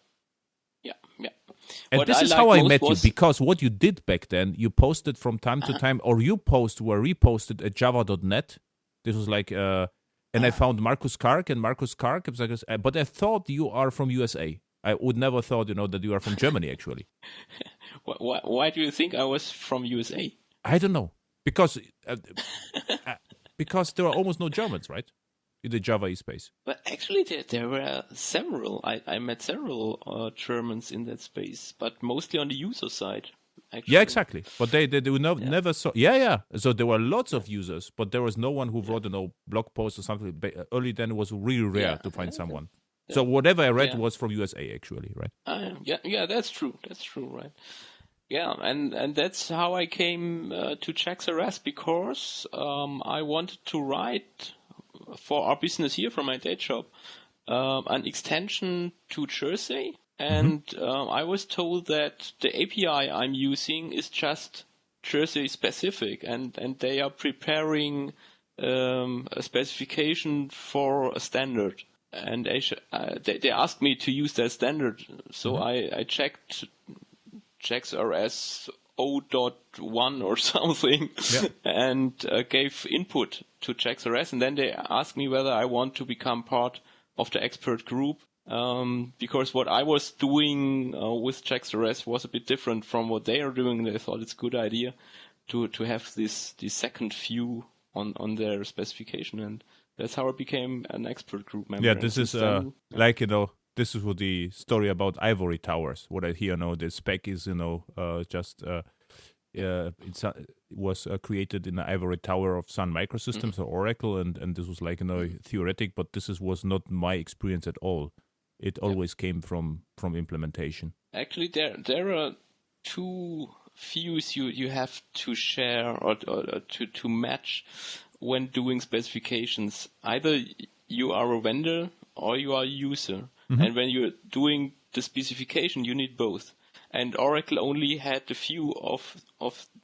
Speaker 1: And this is how I met you, because what you did back then, you posted from time to time, or you were reposted at java.net. This was like, and I found Marcus Kark, and Marcus Kark, but I thought you are from USA. I would never thought, that you are from Germany, actually.
Speaker 2: Why do you think I was from USA?
Speaker 1: I don't know. Because there are almost no Germans, right? In the Java space.
Speaker 2: But actually, there were several. I met several Germans in that space, but mostly on the user side. Actually.
Speaker 1: Yeah, exactly. But they never saw. Yeah. So there were lots of users, but there was no one who wrote a blog post or something. Early then, it was really rare to find someone. Yeah. So whatever I read was from USA, actually, right?
Speaker 2: Yeah, that's true. That's true, right? Yeah, and that's how I came to JaxRS, because I wanted to write for our business here from my day job an extension to Jersey, and I was told that the API I'm using is just Jersey specific, and they are preparing a specification for a standard. And they asked me to use that standard, so I checked JaxRS 0.1 or something, and gave input to JaxRS, and then they asked me whether I want to become part of the expert group, because what I was doing with JaxRS was a bit different from what they are doing, and they thought it's a good idea to have this second view on their specification, and that's how I became an expert group member.
Speaker 1: Yeah, this is this is what the story about Ivory Towers. What I hear now, the spec is it was created in the Ivory Tower of Sun Microsystems or Oracle, and this was like theoretic, but was not my experience at all. It always came from implementation.
Speaker 2: Actually, there are two views you have to share or to match when doing specifications. Either you are a vendor or you are a user. And when you're doing the specification, you need both. And Oracle only had the view of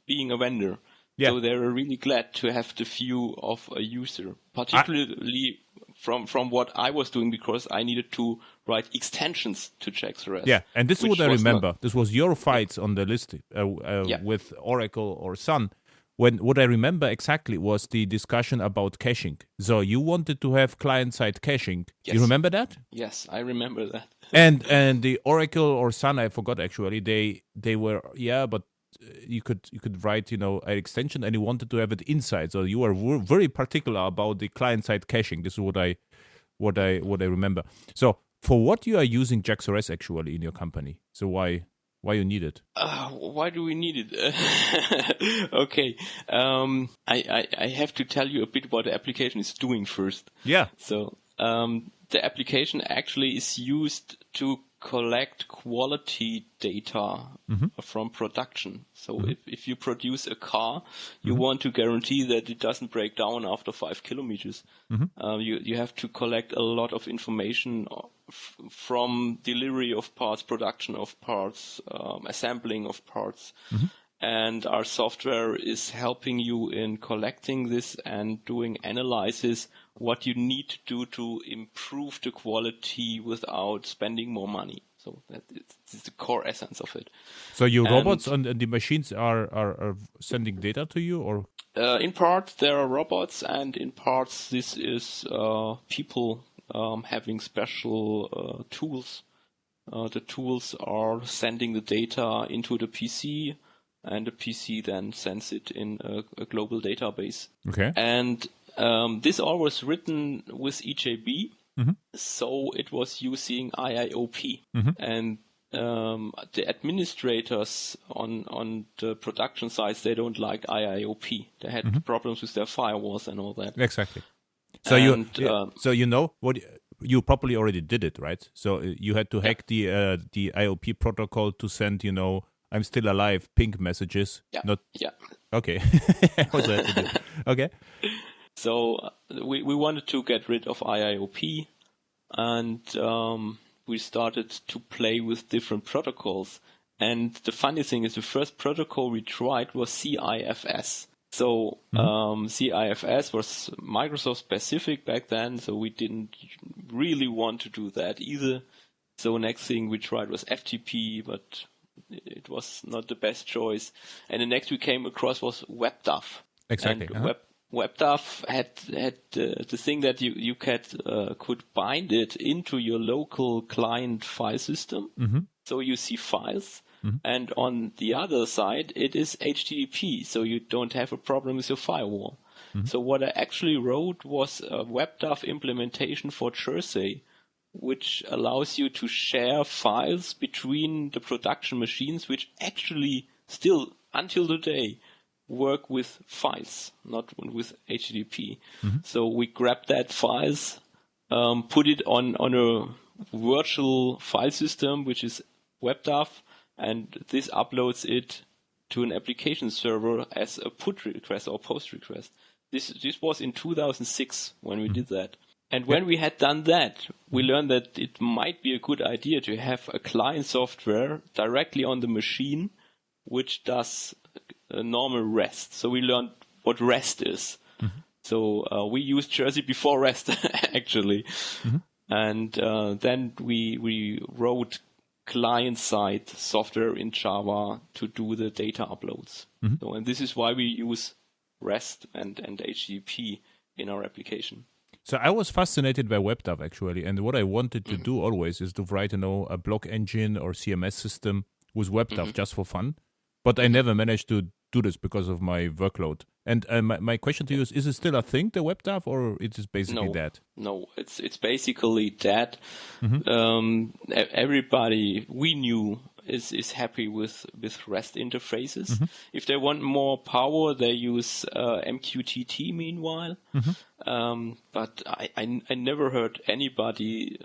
Speaker 2: being a vendor. Yeah. So they were really glad to have the view of a user, particularly from what I was doing, because I needed to write extensions to JaxRS.
Speaker 1: Yeah, and this is what I remember. This was your fights on the list with Oracle or Sun, what I remember exactly was the discussion about caching. So you wanted to have client-side caching.
Speaker 2: Yes.
Speaker 1: You remember that?
Speaker 2: Yes, I remember that.
Speaker 1: and the Oracle or Sun, I forgot actually. They were but you could write an extension, and you wanted to have it inside. So you were very particular about the client-side caching. This is what I remember. So for what you are using JAX-RS actually in your company? So why you need it?
Speaker 2: Why do we need it? Okay. I have to tell you a bit what the application is doing first.
Speaker 1: Yeah.
Speaker 2: So the application actually is used to collect quality data from production. So if you produce a car, you want to guarantee that it doesn't break down after 5 kilometers. You have to collect a lot of information from delivery of parts, production of parts, assembling of parts. And our software is helping you in collecting this and doing analysis, what you need to do to improve the quality without spending more money. So that is the core essence of it.
Speaker 1: So your robots and the machines are sending data to you, or?
Speaker 2: In part, there are robots, and in parts, this is people having special tools. The tools are sending the data into the PC, and the PC then sends it in a global database.
Speaker 1: Okay.
Speaker 2: And this all was written with EJB, so it was using IIOP. And the administrators on the production sites, they don't like IIOP. They had problems with their firewalls and all that.
Speaker 1: Exactly. So what you probably already did it, right? So you had to hack the IOP protocol to send, I'm still alive ping messages.
Speaker 2: Yeah.
Speaker 1: Okay. Okay.
Speaker 2: So we wanted to get rid of IIOP, and we started to play with different protocols. And the funny thing is, the first protocol we tried was CIFS. So CIFS was Microsoft specific back then, so we didn't really want to do that either. So next thing we tried was FTP, but it was not the best choice. And the next we came across was Webdav.
Speaker 1: Exactly.
Speaker 2: And Webdav had the thing that you could bind it into your local client file system. So you see files. And on the other side, it is HTTP, so you don't have a problem with your firewall. So what I actually wrote was a Webdav implementation for Jersey, which allows you to share files between the production machines, which actually still, until today, work with files, not with HTTP. So we grabbed that files, put it on a virtual file system, which is Webdav, and this uploads it to an application server as a put request or post request. This was in 2006 when we did that. And when we had done that, we learned that it might be a good idea to have a client software directly on the machine, which does a normal REST. So we learned what REST is. So we used Jersey before REST, actually. And then we wrote client-side software in Java to do the data uploads. So, and this is why we use REST and HTTP in our application.
Speaker 1: So I was fascinated by Webdav actually, and what I wanted to do always is to write, a block engine or CMS system with Webdav just for fun. But I never managed to do this because of my workload. And my question to you is it still a thing, the Webdav, or it is basically dead?
Speaker 2: No, it's basically dead. Everybody we knew is happy with REST interfaces. If they want more power, they use MQTT meanwhile. But I never heard anybody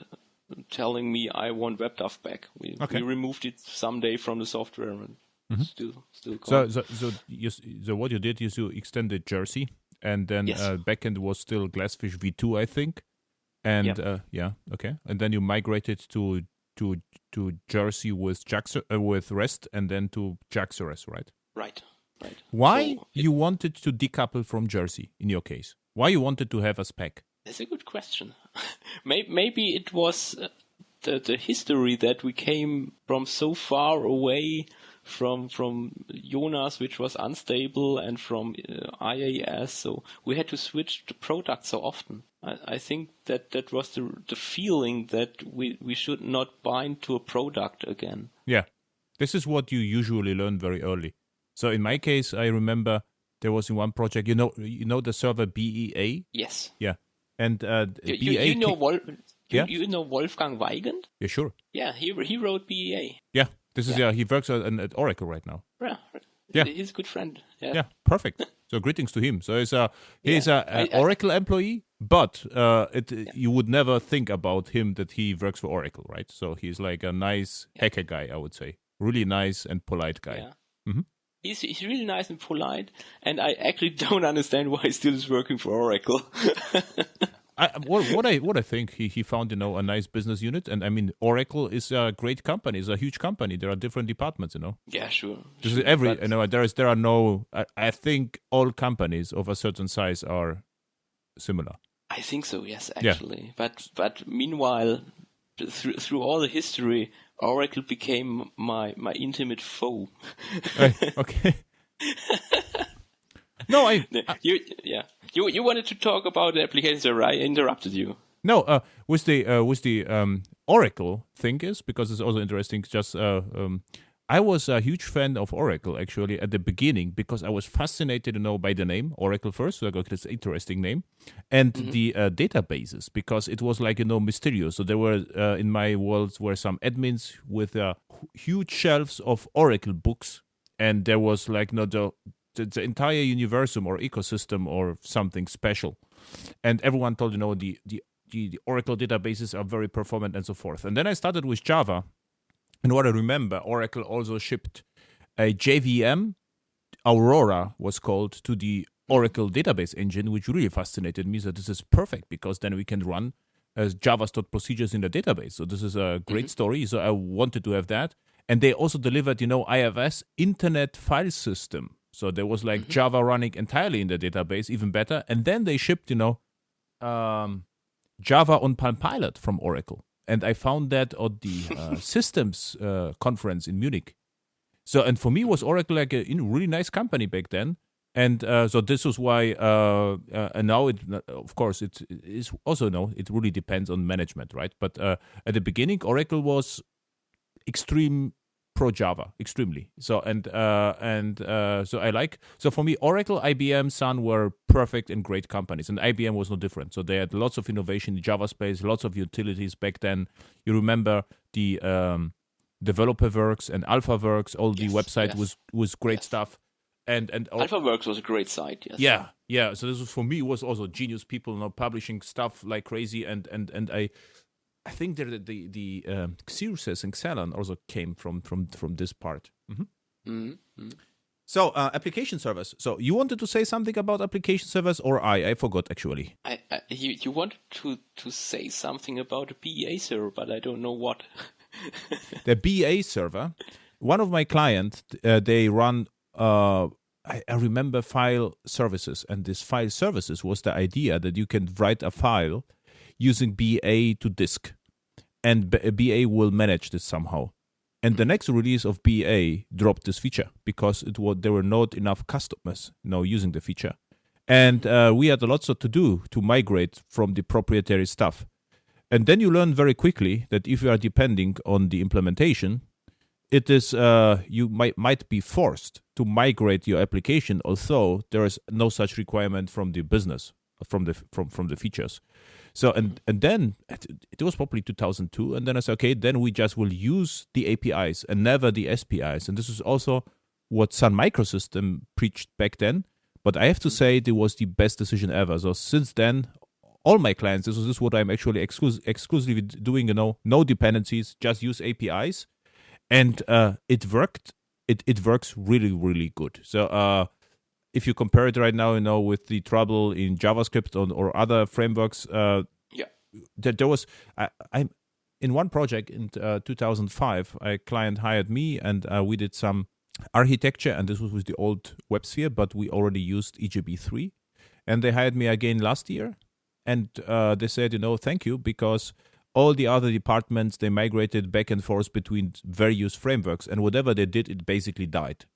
Speaker 2: telling me I want Webdav back. We removed it someday from the software and still gone.
Speaker 1: So what you did is you extended Jersey, and then backend was still Glassfish V2, I think. And and then you migrated to Jersey with with REST, and then to JAX-RS, right?
Speaker 2: Right.
Speaker 1: Why you wanted to decouple from Jersey in your case? Why you wanted to have a spec?
Speaker 2: That's a good question. Maybe it was the history that we came from so far away from Jonas, which was unstable, and from IAS. So we had to switch the product so often. I think that was the feeling that we should not bind to a product again.
Speaker 1: Yeah, this is what you usually learn very early. So in my case, I remember there was in one project, you know the server BEA?
Speaker 2: Yes.
Speaker 1: Yeah. And
Speaker 2: you know you know Wolfgang Weigand?
Speaker 1: Yeah, sure.
Speaker 2: Yeah, he wrote BEA.
Speaker 1: Yeah, this is he works at Oracle right now.
Speaker 2: Yeah, he's a good friend.
Speaker 1: Yeah, perfect. So greetings to him. So he's an Oracle employee, but you would never think about him that he works for Oracle, right? So he's like a nice hacker guy, I would say. Really nice and polite guy.
Speaker 2: Yeah.
Speaker 1: Mm-hmm.
Speaker 2: He's really nice and polite, and I actually don't understand why he still is working for Oracle.
Speaker 1: What I think he found a nice business unit, and I mean Oracle is a great company, it's a huge company. There are different departments,
Speaker 2: Yeah, sure.
Speaker 1: This is there are no. I think all companies of a certain size are similar.
Speaker 2: I think so, yes, actually. Yeah. But meanwhile, through all the history, Oracle became my intimate foe.
Speaker 1: Okay. No,
Speaker 2: You wanted to talk about the application server. I interrupted you.
Speaker 1: No, with the Oracle thing is because it's also interesting. Just I was a huge fan of Oracle actually at the beginning because I was fascinated, by the name Oracle first. So I got this interesting name, and the databases because it was like mysterious. So there were in my world were some admins with huge shelves of Oracle books, and there was like the entire universum or ecosystem or something special, and everyone told the Oracle databases are very performant and so forth. And then I started with Java, and what I remember, Oracle also shipped a JVM, Aurora was called, to the Oracle database engine, which really fascinated me. So this is perfect because then we can run Java stored procedures in the database. So this is a great story. So I wanted to have that, and they also delivered IFS Internet File System. So there was like Java running entirely in the database, even better. And then they shipped, Java on Palm Pilot from Oracle. And I found that at the systems conference in Munich. So, and for me was Oracle like a really nice company back then. And so this was why, and now of course, it is also, it really depends on management, right? But at the beginning, Oracle was extreme pro Java, extremely. So so I like. So for me, Oracle, IBM, Sun were perfect and great companies, and IBM was no different. So they had lots of innovation in Java space, lots of utilities back then. You remember the DeveloperWorks and AlphaWorks. All the website was great stuff. And
Speaker 2: AlphaWorks was a great site. Yes.
Speaker 1: Yeah. So this was for me was also genius people publishing stuff like crazy, and I think that the Xerox and Xenon also came from this part. So application servers. So you wanted to say something about application servers, or I forgot actually.
Speaker 2: You wanted to say something about a BA server, but I don't know what.
Speaker 1: The BA server. One of my clients, they run. I remember file services, and this file services was the idea that you can write a file using BA to disk, and BA will manage this somehow. And the next release of BA dropped this feature because there were not enough customers using the feature, and we had lots to do to migrate from the proprietary stuff. And then you learn very quickly that if you are depending on the implementation, it is you might be forced to migrate your application, although there is no such requirement from the business, from the features. So and then it was probably 2002, and then I said, okay, then we just will use the APIs and never the SPIs. And this is also what Sun Microsystem preached back then. But I have to say, it was the best decision ever. So since then, all my clients, this is what I'm actually exclusively doing. No dependencies, just use APIs. And it worked. It works really, really good. So if you compare it right now, with the trouble in JavaScript or other frameworks, there was I'm in one project in 2005. A client hired me, and we did some architecture, and this was with the old WebSphere, but we already used EJB3, and they hired me again last year, and they said, thank you, because all the other departments, they migrated back and forth between various frameworks, and whatever they did, it basically died.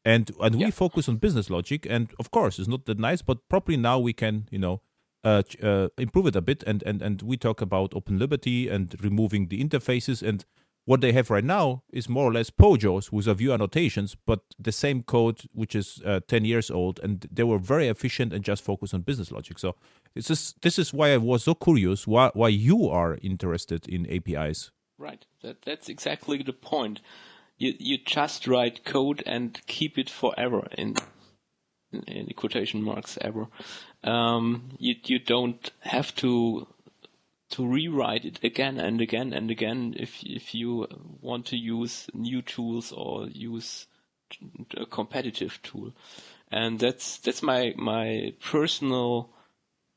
Speaker 1: And we focus on business logic, and of course, it's not that nice, but probably now we can, improve it a bit, and we talk about open liberty and removing the interfaces, and what they have right now is more or less POJOs with a view annotations, but the same code which is 10 years old, and they were very efficient and just focused on business logic. So this is why I was so curious why you are interested in APIs.
Speaker 2: Right, that's exactly the point. You just write code and keep it forever in quotation marks ever. You don't have to rewrite it again and again and again if you want to use new tools or use a competitive tool. And that's my personal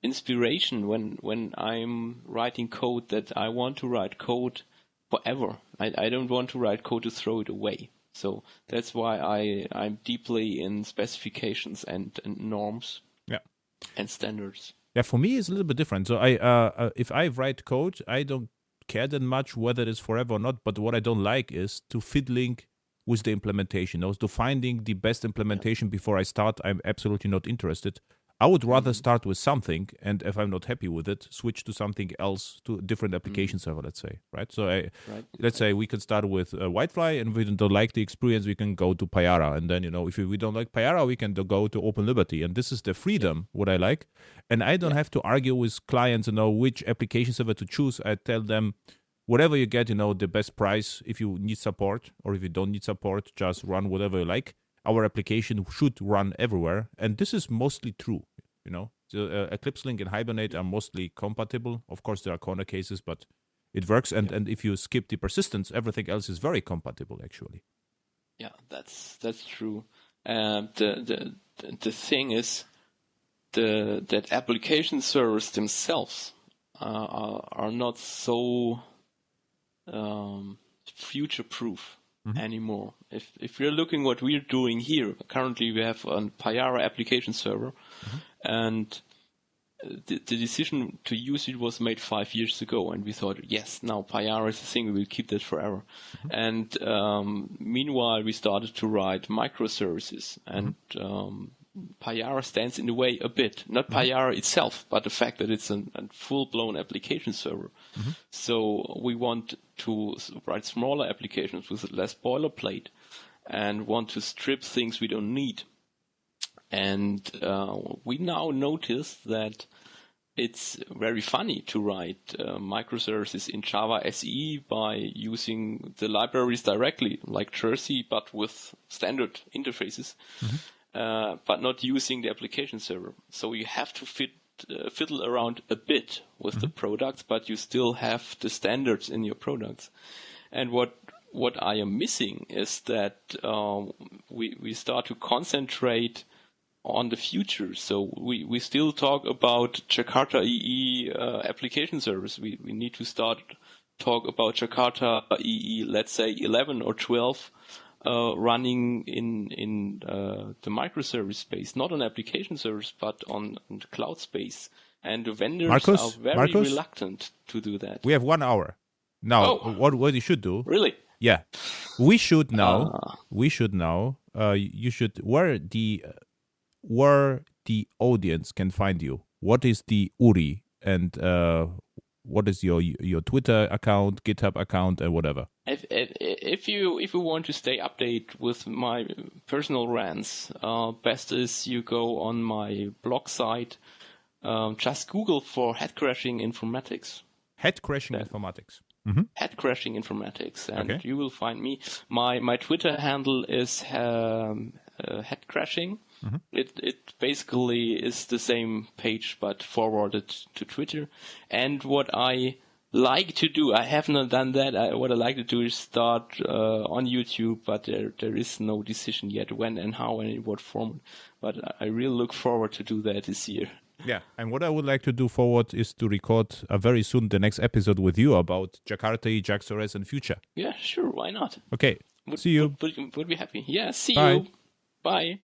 Speaker 2: inspiration when I'm writing code, that I want to write code forever. I don't want to write code to throw it away. So that's why I'm deeply in specifications and norms and standards.
Speaker 1: Yeah, for me it's a little bit different. So if I write code, I don't care that much whether it's forever or not. But what I don't like is to fiddling with the implementation. To finding the best implementation before I start, I'm absolutely not interested. I would rather start with something, and if I'm not happy with it, switch to something else, to a different application server, let's say, right? So let's say we could start with Whitefly, and if we don't like the experience, we can go to Payara, and then, if we don't like Payara, we can go to Open Liberty, and this is the freedom, what I like, and I don't have to argue with clients, which application server to choose. I tell them, whatever you get, the best price. If you need support, or if you don't need support, just run whatever you like. Our application should run everywhere, and this is mostly true. So Eclipse Link and Hibernate are mostly compatible. Of course, there are corner cases, but it works. And if you skip the persistence, everything else is very compatible, actually.
Speaker 2: Yeah, that's true. The thing is, that application servers themselves are not so future-proof anymore. If you're looking what we're doing here, currently we have a Payara application server, and the decision to use it was made 5 years ago, and we thought, yes, now Payara is a thing, we will keep that forever. And meanwhile, we started to write microservices, and Payara stands in the way a bit. Not Payara itself, but the fact that it's a full-blown application server. So we want to write smaller applications with less boilerplate, and want to strip things we don't need. And we now notice that it's very funny to write microservices in Java SE by using the libraries directly, like Jersey, but with standard interfaces. But not using the application server. So you have to fiddle around a bit with the products, but you still have the standards in your products. And what I am missing is that we start to concentrate on the future. So we still talk about Jakarta EE application service. We need to talk about Jakarta EE, let's say 11 or 12, running in the microservice space, not on application service, but on the cloud space. And the vendors are very reluctant to do that.
Speaker 1: We have 1 hour. Now, what you should do...
Speaker 2: Really?
Speaker 1: Yeah. We should now... you should... Where the audience can find you. What is the URI? And what is your Twitter account, GitHub account, and whatever?
Speaker 2: If you want to stay updated with my personal rants, best is you go on my blog site. Just Google for head crashing informatics.
Speaker 1: Head crashing informatics.
Speaker 2: Head crashing informatics, and you will find me. My Twitter handle is head crashing. It basically is the same page but forwarded to Twitter. And what I like to do, I have not done that. What I like to do is start on YouTube, but there is no decision yet when and how and in what form. But I really look forward to do that this year.
Speaker 1: Yeah, and what I would like to do forward is to record very soon the next episode with you about Jakarta, JAX-RS, and future.
Speaker 2: Yeah, sure, why not?
Speaker 1: Okay, see you.
Speaker 2: Would be happy. Yeah, see
Speaker 1: Bye.
Speaker 2: you. Bye.